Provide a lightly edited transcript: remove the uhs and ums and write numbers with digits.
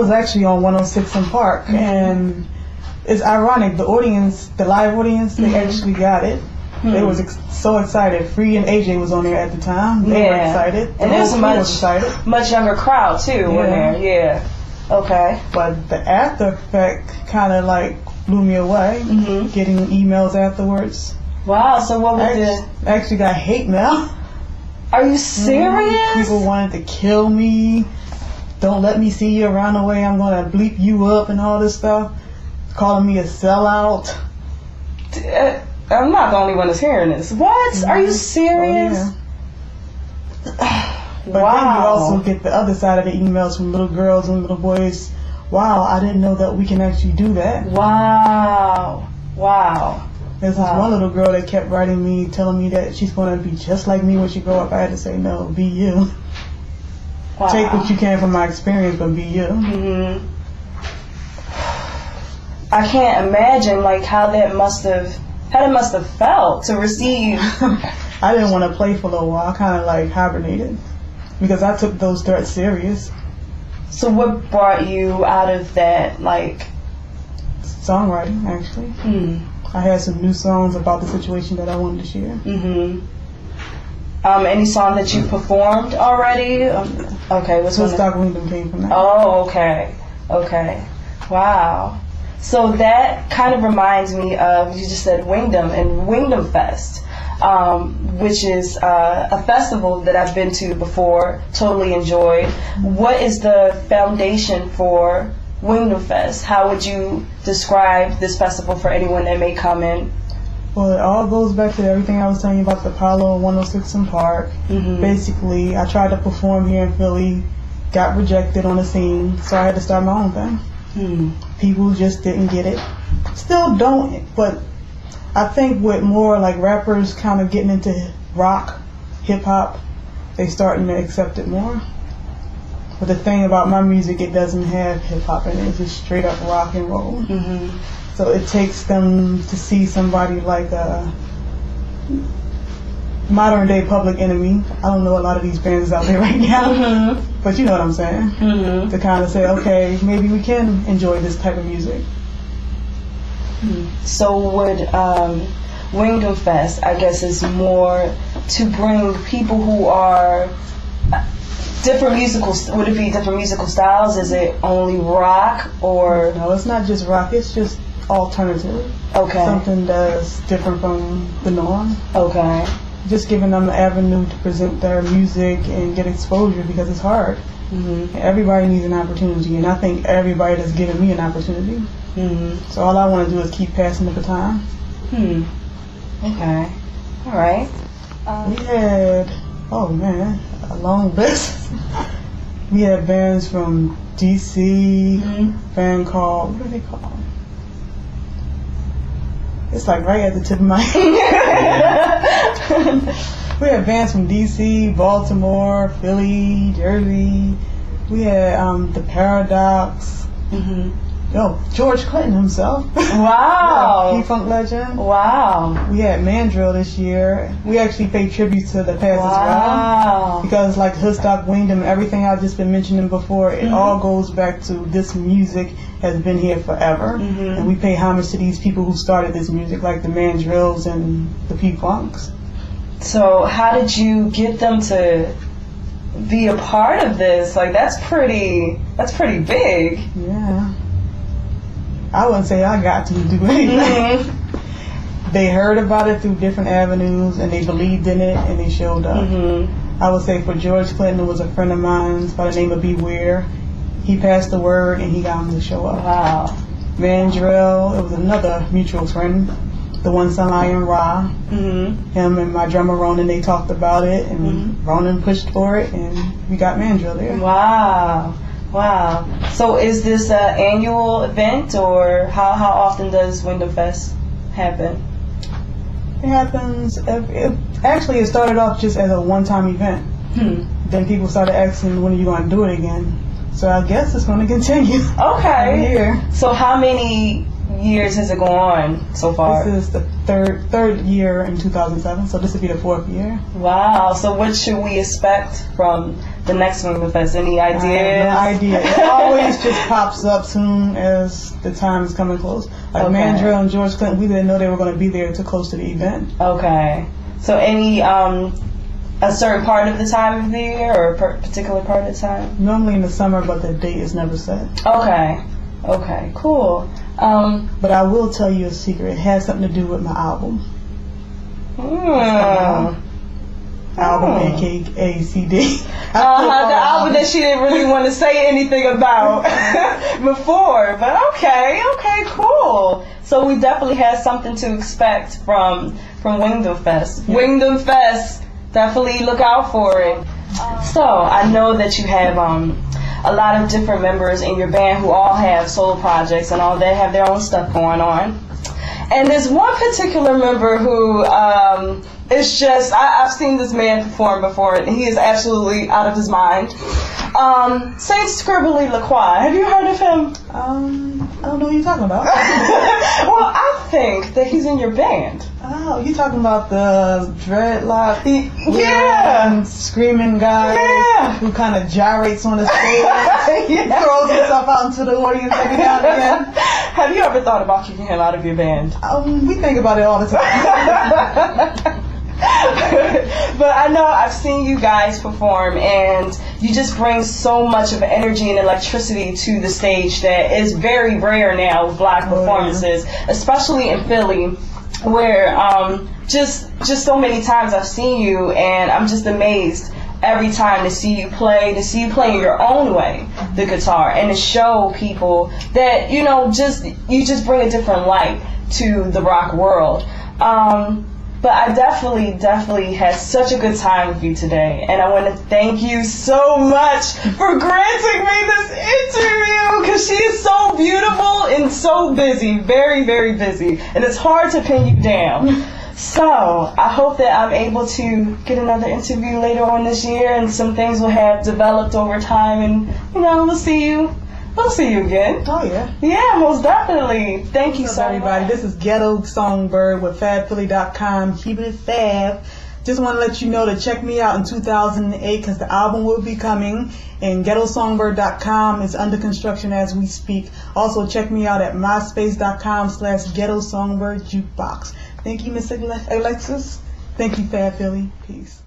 was actually on 106 in Park, and it's ironic. The audience, the live audience, they actually got it. They was so excited. Free and AJ was on there at the time. They were excited. And there's a much younger crowd too in there. Yeah. Okay. But the after effect kind of like blew me away. Getting emails afterwards. Wow. So what was it? Actually got hate mail. Are you serious? People wanted to kill me. Don't let me see you around the way. I'm gonna bleep you up and all this stuff. Calling me a sellout. I'm not the only one that's hearing this. What? Are you serious? Oh, yeah. But then you also get the other side of the emails from little girls and little boys. Wow, I didn't know that we can actually do that. Wow. There's this one little girl that kept writing me, telling me that she's going to be just like me when she grow up. I had to say, no, be you. Wow. Take what you can from my experience, but be you. I can't imagine like how that must have felt to receive. I didn't want to play for a little while. I kind of like hibernated because I took those threats serious. So what brought you out of that, like? Songwriting, actually. I had some new songs about the situation that I wanted to share. Any song that you performed already? Okay, what's one? Woodstock Wingdom came from that. Oh, okay. Wow. So that kind of reminds me of, you just said Wingdom and Wingdom Fest, which is a festival that I've been to before, totally enjoyed. What is the foundation for Wingdom Fest? How would you describe this festival for anyone that may come in? Well, it all goes back to everything I was telling you about the Apollo 106 in Park. Basically, I tried to perform here in Philly, got rejected on the scene, so I had to start my own thing. People just didn't get it. Still don't, but I think with more like rappers kind of getting into rock, hip hop, they starting to accept it more. But the thing about my music, it doesn't have hip hop in it. It's just straight up rock and roll. So it takes them to see somebody like a modern day Public Enemy. I don't know a lot of these bands out there right now, but you know what I'm saying. To kind of say, okay, maybe we can enjoy this type of music. So would Wingdom Fest, I guess, is more to bring people who are different musical. Would it be different musical styles? Is it only rock or? No, it's not just rock. It's just alternative. Okay. Something that's different from the norm. Okay. Just giving them an avenue to present their music and get exposure because it's hard. Everybody needs an opportunity, and I think everybody that's giving me an opportunity. So all I want to do is keep passing the baton. Okay. All right. We had, oh man, a long list. We had bands from DC, band called, what are they called? It's like right at the tip of my head. We had bands from DC, Baltimore, Philly, Jersey. We had The Paradox. George Clinton himself. Wow. P-Funk legend. Wow. We had Mandrill this year. We actually paid tribute to the past as well. Because like Woodstock, Wingdom, everything I've just been mentioning before, it all goes back to this music has been here forever. And we pay homage to these people who started this music, like the Mandrills and the P-Funks. So how did you get them to be a part of this? Like that's pretty big. Yeah. I wouldn't say I got to do anything. They heard about it through different avenues and they believed in it and they showed up. I would say for George Clinton, it was a friend of mine by the name of Beware. He passed the word and he got him to show up. Wow. Mandrill, it was another mutual friend, the one Lion Ra. Him and my drummer Ronan, they talked about it and Ronan pushed for it and we got Mandrill there. Wow. So is this an annual event or how often does Wingdom Fest happen? It happens, actually it started off just as a one-time event. Then people started asking, when are you going to do it again? So I guess it's going to continue. Okay. Every year. So how many years has it gone on so far? This is the third year in 2007, so this would be the 4th year. Wow. So what should we expect from the next Wingdom Fest? Any ideas? I have no idea. It always just pops up soon as the time is coming close. Like Mandrill and George Clinton, we didn't know they were going to be there too close to the event. Okay. So any a certain part of the time of the year or a particular part of the time? Normally in the summer, but the date is never set. Okay. Okay. Cool. But I will tell you a secret. It has something to do with my album. Album, aka CD. The album that she didn't really want to say anything about before. But okay, cool. So we definitely have something to expect from Wingdom Fest. Yeah. Wingdom Fest, definitely look out for it. So I know that you have a lot of different members in your band who all have solo projects and all they have their own stuff going on. And there's one particular member who it's just, I've seen this man perform before and he is absolutely out of his mind. Saint Scribbly LaCroix, have you heard of him? I don't know what you're talking about. Well, I think that he's in your band. Oh, you talking about the dreadlock, screaming guy who kind of gyrates on the stage, throws himself out into the audience every now and again. Have you ever thought about kicking him out of your band? We think about it all the time. But I know I've seen you guys perform and you just bring so much of energy and electricity to the stage that is very rare now with live performances, especially in Philly, where just so many times I've seen you and I'm just amazed every time to see you play in your own way the guitar and to show people that you just bring a different light to the rock world. But I definitely had such a good time with you today, and I want to thank you so much for granting me this interview, because she is so beautiful and so busy, very, very busy, and it's hard to pin you down. So I hope that I'm able to get another interview later on this year, and some things will have developed over time, and we'll see you again. Oh, yeah. Yeah, most definitely. Thank you so much. Everybody, this is Ghetto Songbird with PhabPhilly.com. Keep it Phab. Just want to let you know to check me out in 2008 because the album will be coming. And GhettoSongbird.com is under construction as we speak. Also, check me out at myspace.com/Ghetto Songbird Jukebox. Thank you, Miss Alexis. Thank you, Phab Philly. Peace.